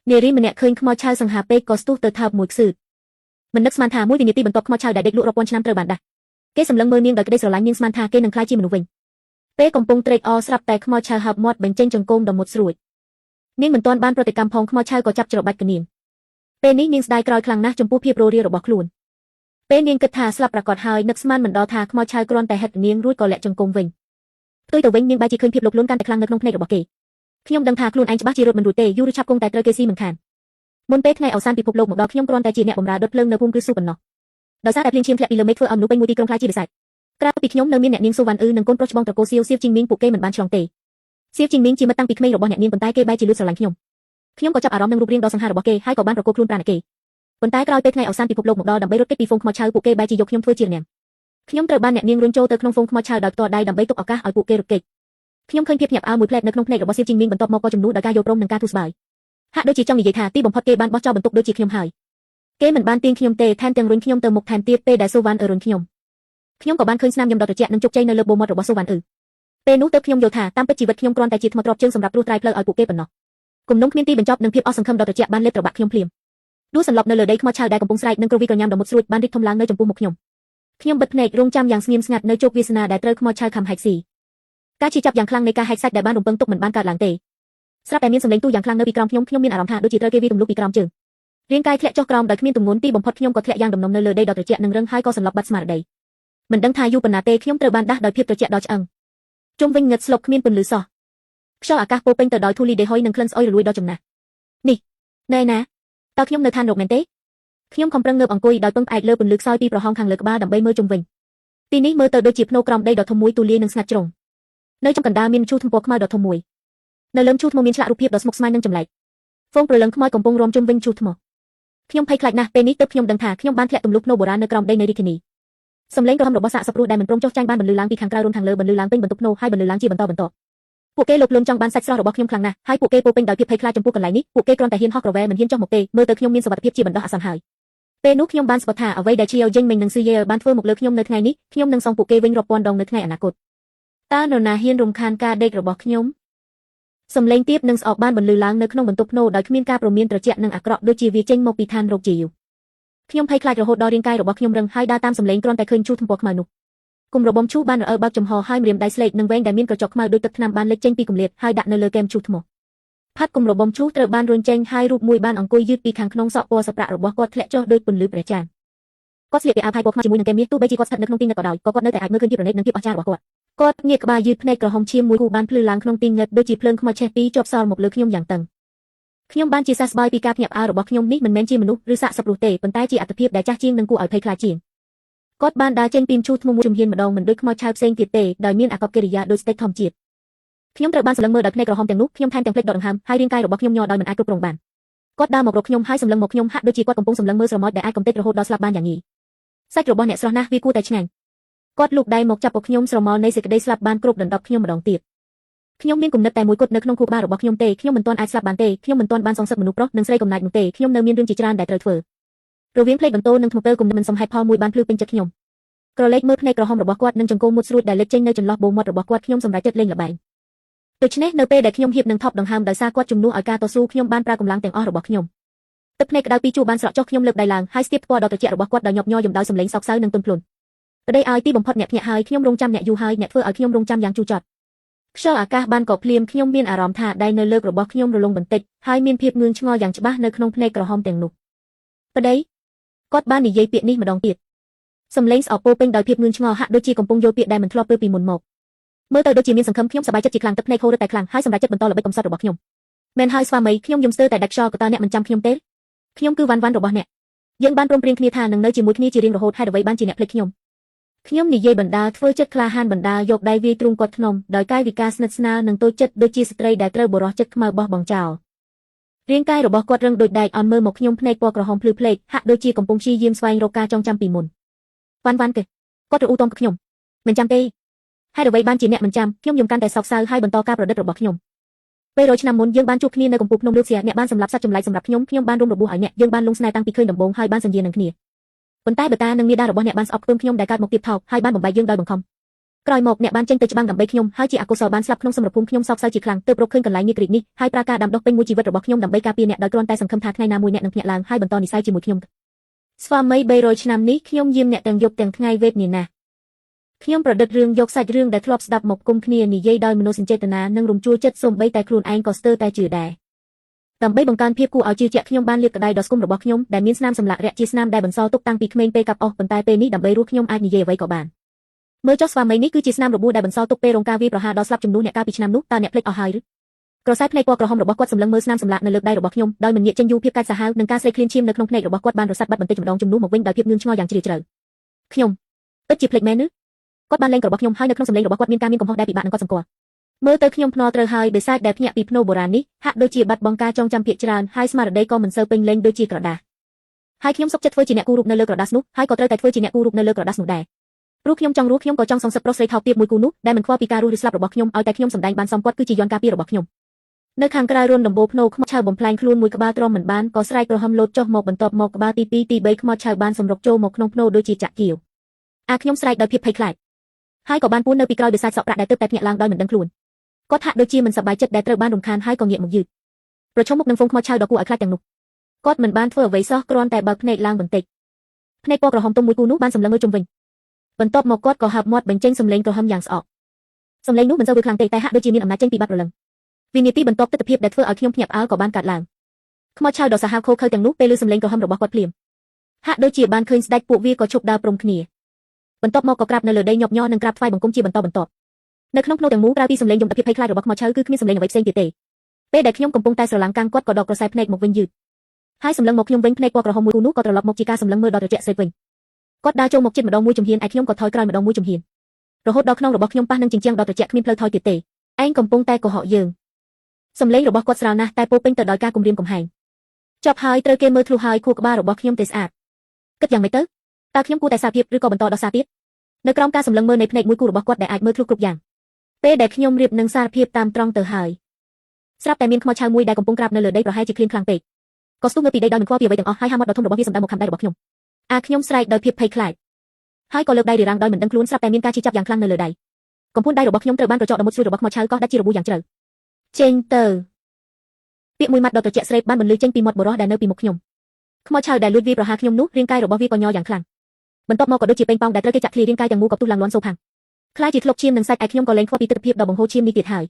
នារីម្នាក់ឃើញខ្មោចឆៅសង្ហាពេកក៏ស្ទុះទៅថើបមួយខ្សឺមិននឹកស្មានថាមួយវិនាទីបន្ទាប់ខ្មោចឆៅដែលដេកលក់រាប់ពាន់ឆ្នាំត្រូវបានដាស់គេសម្លឹងមើលនាងដោយក្តីស្រឡាញ់នាងស្មានថាគេនឹងក្លាយជាមនុស្សវិញពេលកំពុងត្រេកអរស្រាប់តែខ្មោចឆៅហើបមាត់បញ្ចេញចង្កូមដ៏មុតស្រួចនាងមិនទាន់បានប្រតិកម្មផងខ្មោចឆៅក៏ចាប់ច្របាច់កនាងពេលនេះនាងស្ដាយក្រោយខ្លាំងណាស់ចំពោះភាពរស់រាយរបស់ខ្លួនពេលនាងគិតថាស្លាប់ប្រាកដហើយនឹកស្មានមិនដល់ថាខ្មោចឆៅគ្រាន់តែហិតនាងរួចក៏លាក់ចង្កូមវិញផ្ទុយទៅវិញនាងបែរជាឃើញភាពលោភលន់កាន់តែខ្លាំងនៅក្នុងភ្នែករបស់គេខ្ញុំដឹងថាខ្លួនឯងច្បាស់ជារត់មិនរួចទេយូរឬឆាប់គង់តែត្រូវគេស៊ីមិនខានមុនពេលថ្ងៃអវសានពិភពលោកមកដល់ខ្ញុំគ្រាន់តែជាអ្នកបម្រើដុតភ្លើងនៅភូមិគ្រឹះស៊ូប៉ុណ្ណោះដោយសារតែភ្លៀងឈាមធ្លាក់ពីលើមេឃធ្វើឲ្យមនុស្សពេញមួយទីក្រុងខ្លាចជាពិសេសក្រៅពីខ្ញុំនៅមានអ្នកនាងស៊ូវ៉ាន់អ៊ឺនិងកូនប្រុសច្បងត្រកូលសៀវជីងមីងពួកគេមិនបានឆ្លងទេសៀវជីងមីងជាមិត្តតាំងពីក្មេងរបស់អ្នកនាងប៉ុន្តែគេបែរជាលួចស្រឡាញ់ខ្ញុំក៏ចាប់អារម្មណ៍នឹងរូបរាងដ៏សង្ហារបស់គេហើយក៏បានប្រកួតខ្លួនប្រាណគេប៉ុន្តែក្រោយពេលថ្ងៃអវសានពិភពលោកមកដល់ដើម្បីរត់គេចពីហ្វូងខ្មោចឆៅពួកគេបែរជាយកខ្ញុំធ្វើជាអ្នកខ្ញុំត្រូវបានអ្នកនាងរុញចូលទៅក្នុងហ្វូងខ្មោចឆៅដោយផ្ទាល់ដៃដើម្បីទុកឱកាសឲ្យពួកគេរត់គេចខ្ញុំឃើញភាពញាប់អើមួយផ្លែតនៅក្នុងភ្នែករបស់សៀវជីងមីងបន្ទាប់មកក៏ជំនួសដោយការយល់ព្រមនិងការទូស្បាយហាក់ដូចជាចង់និយាយថាទីបំផុតគេបានបោះចោលបន្ទុកដូចជាខ្ញុំហើយគេមិនបានទាញខ្ញុំទេថែមទាំងរុញខ្ញុំទៅមុខថែមទៀតពេលដែលស៊ូវ៉ាន់អ៊ឺរុញខ្ញុំក៏បានឃើញស្នាមញឹមដ៏ត្រជាក់និងជោគជ័យនៅលើបូម៉ាត់របស់ស៊ូវ៉ាន់អ៊ឺពេលនោះទើបខ្ញុំយល់ថាតាមពិតជីវិតខ្ញុំគ្រាន់តែជាថ្មទ្របជើងសម្រាប់ត្រួសត្រាយផ្លូវឲ្យពួកគេប៉ុណ្ណោះគំនុំគ្មានទីបញ្ចប់និងភាពអស់សង្ឃឹមដ៏ត្រជាក់បានលេបត្របាក់ខ្ញុំភ្លាមដួលសន្លប់នៅលើដីខ្មោចឆៅដែលកំពុងស្រែកនិងគ្រវីក្រញ៉ាំដ៏មុតស្រួចបានរីកធំឡើងនៅចំពោះមុខខ្ញុំបិទភ្នែករងចាំយ៉ាងស្ងៀមស្ងាត់នៅជោគវាសនាដែលត្រូវខ្មោចឆៅខំហែកស៊ីការឈឺចាប់យ៉ាងខ្លាំងនៃការហែកសាច់ដែលបានរំពឹងទុកមិនបានកើតឡើងទេស្រាប់តែមានសម្លេងទូយ៉ាងខ្លាំងនៅពីក្រោមខ្ញុំមានអារម្មណ៍ថាដូចជាត្រូវគេវាយទម្លុះពីក្រោមជើងរាងកាយធ្លាក់ចុះក្រោមដោយគ្មានទម្ងន់ទីបំផុតខ្ញុំក៏ធ្លាក់យ៉ាងដំណំនៅលើដីដ៏ត្រជាក់និងរឹងហើយក៏សន្លប់បាត់ស្មារតីមិនដឹងថាយូរប៉ុណ្ណាទេខ្ញុំត្រូវបានដាស់ដោយភាពត្រជាក់ដ៏ឆ្អឹងជុំវិញងឹតស្លុបគ្មានពន្លឺសោះខ្យល់អាកាសពោពេញទៅដោយធូលីដេហុយនិងក្លិនស្អុយរលួយដ៏ចំណាស់នេះណែណាតើខ្ញុំនៅឋានរោគមែនទេខ្ញុំខំប្រឹងងើបអង្គុយដោយពឹងផ្អែកលើពន្លឺខ្សោយពីប្រហោងខាងលើក្បាលដើម្បីមើលជុំវិញទីនេះមើលទៅដូចជាភ្នូរក្រោមដីដ៏ធំមួយទូលាយនិងស្ងាត់ជ្រុងនៅចំកណ្ដាលមានមឈូសថ្មពណ៌ខ្មៅដ៏ធំមួយនៅលើមឈូសថ្មមានឆ្លាក់រូបភាពដ៏ស្មុគស្មាញនិងចម្លែកហ្វូងព្រលឹងខ្មោចកំពុងរំជុំវិញឈូសថ្មខ្ញុំភ័យខ្លាចណាស់ពេលនេះទើបខ្ញុំដឹងថាខ្ញុំបានធ្លាក់ទម្លុះភ្នូរបុរាណនៅក្រោមដីនៃរាជធានីសំឡេងក្រហមរបស់សាកសពរស់ដែលមិនព្រមចុះចាញ់បានបន្លឺឡើងពីខាងក្រៅរួមខាងលើបន្លឺឡើងពេញបន្ទប់ភ្នូរហើយបន្លឺឡើងជាបន្តពួកគេលោកលន់ចង់បានសាច់ស្រស់របស់ខ្ញុំខ្លាំងណាស់ហើយពួកគេពោពេញដោយភាពភ័យខ្លាចចំពោះកន្លែងនេះពួកគេគ្រាន់តែហ៊ានហោះក្រវ៉ែមិនហ៊ានចុះមកទេមើលទៅខ្ញុំមានសុវត្ថិភាពជាបណ្ដោះអាសន្នហើយពេលនោះខ្ញុំបានស្បត់ថាអ្វីដែលឈីយ៉ូចេញមិញនិងស៊ឺយេបានធ្វើមកលើខ្ញុំនៅថ្ងៃនេះខ្ញុំនឹងសងពួកគេវិញរាប់ពាន់ដងនៅថ្ងៃអនាគតតើនរណាហ៊ានរំខានការដេករបស់ខ្ញុំសំឡេងទាបនិងស្អកបានបន្លឺឡើងនៅក្នុងបន្ទប់ភ្នូរដោយគ្មានការព្រមានត្រជាក់និងអាក្រក់ដូចជាវាចេញមកពីឋានរោគជាយូខ្ញុំភ័យខ្លាចរហូតដល់រាងកាយរបស់ខ្ញុំរឹងហើយដើរតាមសំឡេងគ្រាន់តែឃើញឈូសថ្មពណ៌ខ្មៅនោះគុំរបំឈូសបានរអើបើកចំហហើយម្រាមដៃស្លេកនិងវែងដែលមានក្រចកខ្មៅដូចទឹកថ្នាំបានលេចចេញពីគម្លាតហើយដាក់នៅលើគែមឈូសថ្មផាត់គុំរបំឈូសត្រូវបានរុញចេញហើយរូបមួយបានអង្គុយយឺតពីខាងក្នុងសក់ពណ៌សប្រាក់របស់គាត់ធ្លាក់ចុះដោយពន្លឺព្រះច័ន្ទគាត់ស្លៀកពាក់អាវផាយពណ៌ខ្មៅជាមួយនឹងគែមមាសទោះបីជាគាត់ស្ថិតនៅក្នុងទីងឹតក៏ដោយក៏គាត់នៅតែអាចមើលឃើញភាពប្រណិតនិងភាពអស្ចារ្យរបស់គាត់ងាកក្បាលយឺតភ្នែកក្រហមឈាមមួយគូបានភ្លឺឡើងក្នុងទីងឹតដូចជាភ្លើងខ្មោចឆេះពីរជាប់សល់មកលើខ្ញុំយ៉ាងតឹងខ្ញុំបានជាសះស្បើយពីការភ្ញាក់ផ្អើលរបស់ខ្ញុំនេះមិនមែនជាមនុស្សឬសាកសពរស់ទេប៉ុន្តែជាអត្តភាពដែលចាស់ជាងនិងគួរឲ្យភ័យខ្លាចជាងគាត់បានដើរចេញពីមឈូសថ្មមួយជំហានម្ដងមិនដូចខ្មោចឆៅផ្សេងទៀតទេដោយមានអាកប្បកិរិយាដូចស្តេចធម្មជាតិខ្ញុំត្រូវបានសម្លឹងមើលដោយភ្នែកក្រហមទាំងនោះខ្ញុំថែមទាំងភ្លេចដកដង្ហើមហើយរាងកាយរបស់ខ្ញុំញ័រដោយមិនអាចគ្រប់គ្រងបានគាត់ដើរមករកខ្ញុំហើយសម្លឹងមកខ្ញុំហាក់ដូចជាគាត់កំពុងសម្លឹងមើលស្រមោចដែលអាចកំទេចរហូតដល់ស្លាប់បានយ៉ាងងាយសាច់របស់អ្នកស្រស់ណាស់វាគួរតែឆ្ងាញ់គាត់លូកដៃមកចាប់ពួកខ្ញុំស្រមោលនៃសេចក្តីស្លាប់បានគ្រប់ដណ្ដប់ខ្ញុំម្ដងទៀតខ្ញុំមានគំនិតតែមួយគត់នៅក្នុងខួរក្បាលរបស់ខ្ញុំទេខ្ញុំមិនទាន់អាចស្លាប់បានទេខ្ញុំមិនទាន់បានសងសឹកមនុស្សប្រុសនិងស្រីកំណាចនោះទេខ្ញុំនៅមានរឿងជាច្រើនដែលត្រូវធ្វើរវាងភ្លេចបន្ទោនិងថ្មពើគំនិតមិនសមហេតុផលមួយបានភ្លឺពេញចិត្តខ្ញុំក្រឡេកមើលភ្នែកក្រហមរបស់គាត់និងចង្កូមមុតស្រួចដែលលេចចេញនៅចន្លោះបូមាត់របស់គាត់ខ្ញុំសម្រេចចិត្តលេងល្បែងដូច្នេះនៅពេលដែលខ្ញុំហៀបនឹងថប់ដង្ហើមដោយសារគាត់ជំនួសឲ្យការតស៊ូខ្ញុំបានប្រើកម្លាំងទាំងអស់របស់ខ្ញុំទឹកភ្នែកក្តៅពីជួរបានស្រក់ចុះខ្ញុំលើកដៃឡើងហើយស្ទាបពណ៌ដ៏ត្រជាក់របស់គាត់ដោយញាប់ញ័រយំដោយសំឡេងសោកសៅនិងទន់ភ្លន់ប្តីឲ្យទីបំផុតអ្នកភ្នាក់ហើយខ្ញុំរងចាំអ្នកយូរហើយអ្នកធ្វើឲ្យខ្ញុំរងចាំយ៉ាងជូរចត់ខ្យល់អាកាសបានកកភ្លៀមខ្ញុំមានអារម្មណ៍ថាដៃនៅលើករបស់ខ្ញុំរលុងបន្តិចហើយមានភាពងឿងឆ្ងល់យ៉ាងច្បាស់នៅក្នុងភ្នែកក្រហមទាំងនោះប្តីគាត់បាននិយាយពាក្យនេះម្ដងទៀតសំឡេងស្អកពោពេញដោយភាពងឿងឆ្ងល់ហាក់ដូចជាកំពុងយល់ពាក្យដែលមិនធ្លាប់លើពីមុនមកមើលទៅដូចជាមានសង្ឃឹមខ្ញុំសប្បាយចិត្តជាខ្លាំងទឹកភ្នែកហូររឹតតែខ្លាំងហើយសម្រាប់ចិត្តបន្តល្បិចកំសត់របស់ខ្ញុំមែនហើយស្វាមីខ្ញុំយំស្ទើរតែដាច់ខ្យល់ក៏តើអ្នកមិនចាំខ្ញុំទេខ្ញុំគឺវ៉ាន់វ៉ាន់របស់អ្នកយើងបានព្រមព្រៀងគ្នាថានឹងនៅជាមួយគ្នាជារៀងរហូតហើយអ្វីបានជាអ្នកភ្លេចខ្ញុំនិយាយបណ្ដាធ្វើចិត្តក្លាហានបណ្ដាយកដៃវាយទ្រូងគាត់ធ្នមដោយកាយវិការស្និទ្ធស្នាលនិងតូចចិត្តដូចជាស្ត្រីដែលត្រូវបុរសចិត្តខ្មៅបោះបង់ចោលរាងកាយរបស់គាត់រឹងដូចដែកអន់មើលមកខ្ញុំភ្នែកពណ៌ក្រហមភ្លឺភ្លេកហាក់ដូចជាកំពុងព្យាយាមស្វែងរកការចងចាំពីមុនវ៉ាន់វ៉ាន់គេគាត់រអ៊ូតមខ្ញុំមិនចាំទេហើយអ្វីបានជាអ្នកមិនចាំខ្ញុំយំកាន់តែសោកសៅហើយបន្តការប្រឌិតរបស់ខ្ញុំពេល100ឆ្នាំមុនយើងបានជួបគ្នានៅកំពូលភ្នំលើកសៀអ្នកបានសម្លាប់សត្វចម្លែកសម្រាប់ខ្ញុំបានរួមរបួសឲ្យអ្នកយើងបានលងស្នេហ៍តាំងពីឃើញដំបូងហើយបានសន្យានឹងគ្នាប៉ុន្តែបតានិងមាតារបស់អ្នកបានស្អប់ខ្ពើមខ្ញុំដែលកើតមកទៀតថោកហើយបានបំបែកយើងដោយបង្ខំ ក្រោយមកអ្នកបានចេញទៅច្បាំងដើម្បីខ្ញុំហើយជាអកុសលបានស្លាប់ក្នុងសមរភូមិខ្ញុំសោកសៅជាខ្លាំងទើបរកឃើញកន្លែងងារក្រិចនេះហើយប្រើការដាំដុះពេញមួយជីវិតរបស់ខ្ញុំដើម្បីការពារអ្នកដោយគ្រាន់តែសង្ឃឹមថាថ្ងៃណាមួយអ្នកនឹងភ្ញាក់ឡើងហើយបន្តនិស្ស័យជាមួយខ្ញុំស្វាមី300ឆ្នាំនេះខ្ញុំយាមអ្នកទាំងយប់ទាំងថ្ងៃវេទនាណាខ្ញុំប្រឌិតរឿងយកសាច់រឿងដែលធ្លាប់ស្ដាប់មកគុំគ្នានិយាយដោយមនោសញ្ចេតនានិងរំជួលចិត្តសូម្បីតែខ្លួនឯងក៏ស្ទើរតែជឿដែរដើម្បីបង្កើនភាពគួរឲ្យជឿជាក់ខ្ញុំបានលាបក្តាយដ៏ស្គមរបស់ខ្ញុំដែលមានស្នាមសម្លាក់រាក់ជាស្នាមដែលបន្សល់ទុកតាំងពីក្មេងពេលកាប់អស់ប៉ុន្តែពេលនេះដើម្បីរស់ខ្ញុំអាចនិយាយអ្វីក៏បានមើលចុះស្វាមីនេះគឺជាស្នាមរបួសដែលបន្សល់ទុកពេលរងការវាយប្រហារដល់ស្លាប់ជំនួសអ្នកកាលពីឆ្នាំនោះតើអ្នកភ្លេចអស់ហើយឬក្រសែភ្នែកពណ៌ក្រហមរបស់គាត់សម្លឹងមើលស្នាមសម្លាក់នៅលើដៃរបស់ខ្ញុំដោយមិនងាកចេញយូរភាពកាចសាហាវនិងការស្រេកឃ្លានឈាមនៅក្នុងភ្នែករបស់គាត់បានរសាត់បាត់បន្តិចម្ដងជំនួសមកវិញដោយភាពងឿងឆ្ងល់យ៉ាងជ្រាលជ្រៅខ្ញុំពិតជាភ្លេចមែនឬគាត់បានលេងរបស់ខ្ញុំហើយនៅក្នុងសម្លេងរបស់គាត់មានការមានកំហុសដែលពិបាកនឹងកត់សម្គាល់មើលទៅខ្ញុំភ្នាល់ត្រូវហើយដោយសារដែលភ្ញាក់ពីភ្នោបុរាណនេះហាក់ដូចជាបាត់បង់ការចងចាំភាគច្រើនហើយស្មារតីក៏មិនសូវពេញលេញដូចជាក្រដាសហើយខ្ញុំសុខចិត្តធ្វើជាអ្នកគូររូបនៅលើក្រដាសនោះហើយក៏ត្រូវតែធ្វើជាអ្នកគូររូបនៅលើក្រដាសនោះដែរព្រោះខ្ញុំចង់រស់ខ្ញុំក៏ចង់សងសឹកប្រុសស្រីថោកទាបមួយគូនោះដែលមិនខ្វល់ពីការរស់ឬស្លាប់របស់ខ្ញុំឲ្យតែខ្ញុំសម្ដែងបានសមគាត់គឺជាយន្តការពាររបស់ខ្ញុំនៅខាងក្រៅរន្ធដំបូលភ្នោខ្មោចឆៅបំផ្លាញខ្លួនមួយក្បាលទ្រាំមិនបានក៏ស្រែកក្រហមលោតចុះមកបន្ទាប់មកក្បាលទី2ទី3ខ្មោចឆៅបានសម្រុកចូលមកក្នុងភ្នោដូចជាចាក់គៀវខ្ញុំស្រែកដោយភាពភ័យខ្លាចហើយក៏បានពួននៅពីក្រោយដោយសារសក់ប្រាក់ដែលទើបតែភ្ញាក់ឡើងដោយមិនដឹងខ្លួនគាត់ហាក់ដូចជាមិនសប្បាយចិត្តដែលត្រូវបានរំខានហើយក៏ងាកមកយឺតប្រឈមមុខនឹងហ្វូងខ្មោចឆៅដ៏គួរឲ្យខ្លាចទាំងនោះគាត់មិនបានធ្វើអ្វីសោះគ្រាន់តែបើកភ្នែកឡើងបន្តិចភ្នែកពណ៌ក្រហមទុំមួយគូនោះបានសម្លឹងមើលជុំវិញបន្ទាប់មកគាត់ក៏ហើបមាត់បញ្ចេញសំឡេងក្រហមយ៉ាងស្អកសំឡេងនោះមិនសូវខ្លាំងទេតែហាក់ដូចជាមានអំណាចចេញពីបាត់រលឹងវិនាទីបន្ទាប់ទិដ្ឋភាពដែលធ្វើឲ្យខ្ញុំភ្ញាក់ផ្អើលក៏បានកើតឡើងខ្មោចឆៅដ៏សាហាវខូខើទាំងនោះពេលឮសំឡេងក្រហមរបស់គាត់ភ្លាមហាក់ដូចជាបានឃើញស្ដេចពួកវាក៏ឈប់ដើរព្រមគ្នាបន្ទាប់មកក៏ក្រាបនៅលើដីញាប់ញ័រនិងក្រាបថ្វាយបង្គំជាបន្តបន្ទាប់នៅក្នុងភ្នោទាំងមូលក្រៅពីសំឡេងយំភាពភ័យខ្លាចរបស់ខ្មោចឆៅគឺគ្មានសំឡេងអ្វីផ្សេងទៀតទេពេលដែលខ្ញុំកំពុងតែស្រឡាំងកាំងគាត់ក៏ដកក្រសែភ្នែកមកវិញយឺតហើយសម្លឹងមកខ្ញុំវិញភ្នែកពណ៌ក្រហមមួយគូនោះក៏ត្រឡប់មកជាការសម្លឹងមើលដល់ត្រជាក់ស្រេកវិញគាត់ដើរចូលមកជិតម្ដងមួយជំហានឯខ្ញុំក៏ថយក្រោយម្ដងមួយជំហានរហូតដល់ខ្នងរបស់ខ្ញុំប៉ះនឹងជញ្ជាំងដល់ត្រជាក់គ្មានផ្លូវថយទៀតទេឯងកំពុងតែកុហកយើងសំឡេងរបស់គាត់ស្រាលណាស់តែពោពេញទៅដោយការគំរាមកំហែងចប់ហើយត្រូវគេមើលធ្លុះហើយខួរក្បាលរបស់ខ្ញុំទេស្អាតគិតយ៉ាងម៉េចទៅតើខ្ញុំគួរតែសារភាពឬក៏បន្តដល់សារទៀតនៅក្រោមការសម្លឹងមើលនៃភ្នែកមួយគូរបស់គាត់ដែលអាចមើលធ្លុះគ្រប់យ៉ាងពេលដែលខ្ញុំរៀបនឹងសារភាពតាមត្រង់ទៅហើយស្រាប់តែមានខ្មោចឆៅមួយដែលកំពុងក្រាបនៅលើដីប្រហែលជាឃ្លានខ្លាំងពេកក៏ស្ទុះមើលពីដីដោយមិនខ្វល់ពីអ្វីទាំងអស់ហើយហាមាត់ដ៏ធំរបស់វាសម្ដៅមកខាងដៃរបស់ខ្ញុំខ្ញុំស្រែកដោយភាពភ័យខ្លាចហើយក៏លើកដៃរារាំងដោយមិនដឹងខ្លួនស្រាប់តែមានការជិះចាប់យ៉ាងខ្លាំងនៅលើដៃកំពូលដៃរបស់ខ្ញុំត្រូវបានប្រចោកដល់មុតស្រួយរបស់ខ្មោចឆៅកោះដាច់ជារបួសយ៉ាងជ្រៅចេញទៅពាក្យមួយម៉ាត់ដ៏ត្រជាក់ស្រេបបានបន្លឺចេញពីមាត់បុរសដែលនៅពីមុខខ្ញុំខ្មោចឆៅដែលលួចវាយប្រហារខ្ញុំនោះរាងកាយរបស់វាក៏ញ័រយ៉ាងខ្លាំងបន្ទាប់មកក៏ដូចជាពេញប៉ោងដែលត្រូវគេចាក់ឃ្លីរាងកាយទាំងមូលក៏ផ្ទុះឡើងលាន់សូផាំងខ្លាចជាធ្លុកឈាមនិងសាច់ឯខ្ញុំក៏លែងខ្វល់ពីទិដ្ឋភាពដ៏បង្ហូរឈាមនេះទៀតហើ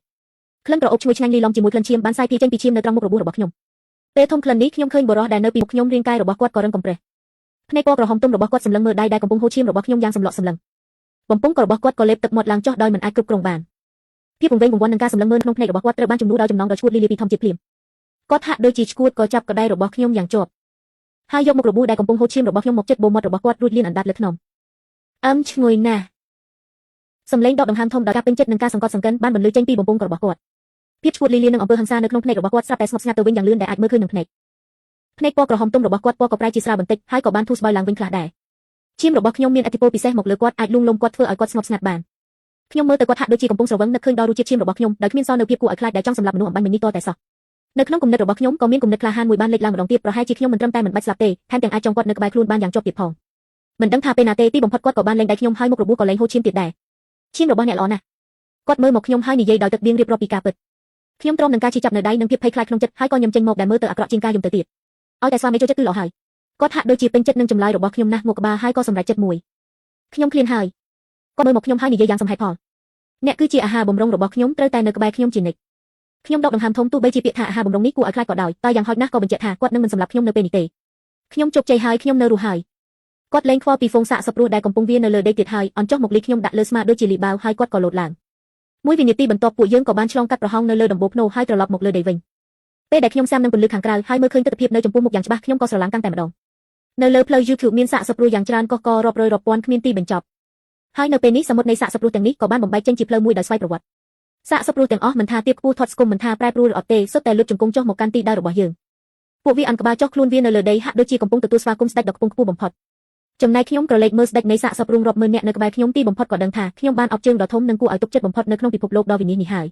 យក្លិនក្រអូបឈ្ងុយឆ្ងាញ់លីឡំជាមួយក្លិនឈាមបានសាយភាយចេញពីឈាមនៅត្រង់មុខរបួសរបស់ខ្ញុំពេលធំក្លិននេះខ្ញុំឃើញបុរសដែលនៅពីមុខខ្ញុំរាងកាយរបស់គាត់ក៏រឹងកំប្រេះភ្នែកពណ៌ក្រហមទុំរបស់គាត់សម្លឹងមើលដៃដែលកំពុងហូរឈាមរបស់ខ្ញុំយ៉ាងសម្លក់សម្លឹងបំពង់របស់គាត់ក៏លេបទឹកមាត់ឡើងចុះដោយមិនអាចគ្រប់គ្រងបានភាពវង្វេងវង្វាន់នឹងការសម្លឹងមើលក្នុងភ្នែករបស់គាត់ត្រូវបានជំនួសដោយចំណងដ៏ឈួតលីលាពីធម្មជាតិភ្លាមគាត់ហាក់ដូចជាឈួតក៏ចាប់ក្តាររបស់ខ្ញុំយ៉ាងជាប់ហើយយកមុខរបួសដែលកំពុងហូរឈាមរបស់ខ្ញុំមកជិតបូមាត់របស់គាត់រួចលៀនអណ្ដាតលើថ្នមឈ្ងុយណាស់សំឡេងដកដង្ហើមធំដោយការពេញចិត្តនឹងការសង្កត់សង្កិនបានបន្លឺចេញពីបំពង់របស់គាត់ភាពឈួតលីលានឹងអំពើហិង្សានៅក្នុងភ្នែករបស់គាត់ស្រាប់តែស្ងប់ស្ងាត់ទៅវិញយ៉ាងលឿនដែលអាចមើលឃើញនឹងភ្នែកពណ៌ក្រហមទុំរបស់គាត់ពណ៌ក៏ប្រែជាស្រាលបន្តិចហើយក៏បានធូរស្បើយឡើងវិញខ្លះដែរឈាមរបស់ខ្ញុំមានឥទ្ធិពលពិសេសមកលើគាត់អាចលួងលោមគាត់ធ្វើឲ្យគាត់ស្ងប់ស្ងាត់បានខ្ញុំមើលទៅគាត់ហាក់ដូចជាកំពុងស្រវឹងនឹកឃើញដល់រសជាតិឈាមរបស់ខ្ញុំដោយគ្មានសល់នៅភាពគួរឲ្យខ្លាចដែលចង់សម្លាប់មនុស្សអំបញ្ញមិញនេះតតែសោះនៅក្នុងគំនិតរបស់ខ្ញុំក៏មានគំនិតក្លាហានមួយបានលេចឡើងម្ដងទៀតប្រហែលជាខ្ញុំមិនត្រឹមតែមិនបាច់ស្លាប់ទេថែមទាំងអាចចងគាត់នៅក្បែរខ្លួនបានយ៉ាងជាប់ទៀតផងមិនដឹងថាពេលណាទេទីបំផុតគាត់ក៏បានលែងដៃខ្ញុំហើយមុខរបួសក៏លែងហូរឈាមទៀតដែរឈាមរបស់អ្នកល្អណាស់គាត់មើលមកខ្ញុំហើយនិយាយដោយទឹកដៀងរៀបរាប់ពីការពិតខ្ញុំទ្រាំនឹងការជិះចាប់នៅដៃនិងភាពភ័យខ្លាចក្នុងចិត្តហើយក៏ញឹមចេញមកដែលមើលទៅអាក្រក់ជាងការយំទៅទៀតឲ្យតែស្វាមីចូលចិត្តគឺល្អហើយគាត់ហាក់ដូចជាពេញចិត្តនឹងចម្លើយរបស់ខ្ញុំណាស់មកក្បាលហើយក៏សម្រេចចិត្តមួយខ្ញុំឃ្លានហើយគាត់មើលមកខ្ញុំហើយនិយាយយ៉ាងសំហេតុផលអ្នកគឺជាអាហារបម្រុងរបស់ខ្ញុំត្រូវតែនៅក្បែរខ្ញុំជានិច្ចខ្ញុំដកដង្ហើមធំទោះបីជាពាក្យថាអាហារបម្រុងនេះគួរឲ្យខ្លាចក៏ដោយតែយ៉ាងហោចណាស់ក៏បញ្ជាក់ថាគាត់នឹងមិនសម្លាប់ខ្ញុំនៅពេលនេះទេខ្ញុំជោគជ័យហើយខ្ញុំនៅរស់ហើយគាត់លែងខ្វល់ពីហ្វូងសាកសពរស់ដែលកំពុងវានៅលើដីទៀតហើយអន់ចុះមកលីខ្ញុំដាក់លើស្មាដូចជាលីបាវហើយគាត់ក៏លោតឡើងមួយវិនាទីបន្ទាប់ពួកយើងក៏បានឆ្លងកាត់ប្រហោងនៅលើដំបូលភ្នោហើយត្រឡប់មកលើដីវិញពេលដែលខ្ញុំសាមនឹងពន្លឺខាងក្រៅហើយមើលឃើញទិដ្ឋភាពនៅចំពោះមុខយ៉ាងច្បាស់ខ្ញុំក៏ស្រឡាំងកាន់តែម្ដងនៅលើផ្លូវ YouTube មានសាកសពរស់យ៉ាងច្រើនកុះករាប់រយរាប់ពាន់គ្មានទីបញ្ចប់ហើយនៅពេលនេះសមុទ្រនៃសាកសពរស់ទាំងនេះក៏បានបំបែកចេញជាផ្លូវមួយដោយស្វ័យប្រវត្តិសាកសពរស់ទាំងអស់មិនថាទាបខ្ពស់ធាត់ស្គមមិនថាប្រែប្រួលឬអត់ទេសុទ្ធតែលុតជង្គង់ចុះមកកាន់ទីដើររបស់យើងពួកវាអន់ក្បាលចុះខ្លួនវានៅលើដីហាក់ដូចជាកំពុងទទួលស្វាគមន៍ស្ដេចដ៏ខ្ពង់ខ្ពស់បំផុតចំណែកខ្ញុំក្រឡេកមើលស្ដេចនៃសាកសពរស់រាប់ម៉ឺននាក់នៅក្បែរខ្ញុំទីបំផុតក៏ដឹងថាខ្ញុំបានអបជើងដ៏ធំនិងគួរឲ្យទុកចិត្តបំផុតនៅក្នុងពិភពលោកដ៏វិនាសនេះហើយ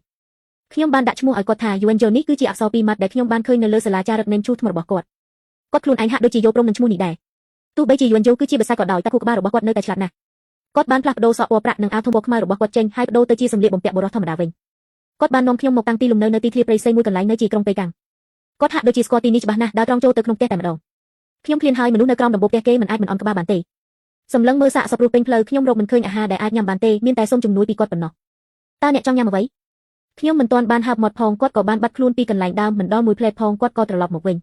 ខ្ញុំបានដាក់ឈ្មោះឲ្យគាត់ថា Yuan Zhou នេះគឺជាអក្សរពីរម៉ាត់ដែលខ្ញុំបានឃើញនៅលើសាលាចារឹកនេមឈូសថ្មរបស់គាត់ខ្លួនឯងហាក់ដូចជាយកព្រមនឹងឈ្មោះនេះដែរទោះបីជា Yuan Zhou គឺជាបិសាចក៏ដោយតែខួរក្បាលរបស់គាត់នៅតែឆ្លាតណាស់ គាត់បានផ្លាស់ប្ដូរសក់ពណ៌ប្រាក់និងអាវធំពណ៌ខ្មៅរបស់គាត់ចេញហើយប្ដូរទៅជាសម្លៀកបំពាក់បុរសធម្មតាវិញគាត់បាននាំខ្ញុំមកតាំងទីលំនៅនៅទីធ្លាព្រៃផ្សេងមួយកន្លែងនៅជាក្រុងប៉េកាំងគាត់ហាក់ដូចជាស្គាល់ទីនេះច្បាស់ណាស់ដើរត្រង់ចូលទៅក្នុងផ្ទះតែម្ដងខ្ញុំឃ្លានហើយមនុស្សនៅក្រោមដំបូលផ្ទះគេមិនអាចមិនអន់ក្បាលបានទេសម្លឹងមើលសាកសពរស់ពេញផ្លូវខ្ញុំរកមិនឃើញអាហារដែលអាចញ៉ាំបានទេមានតែសូមជំនួយពីគាត់ប៉ុណ្ណោះតើអ្នកចង់ញ៉ាំអ្វីខ្ញុំមិនទាន់បានហាប់មាត់ផងគាត់ក៏បានបាត់ខ្លួនពីកន្លែងដើមមិនដល់មួយផ្លែតផងគាត់ក៏ត្រឡប់មកវិញ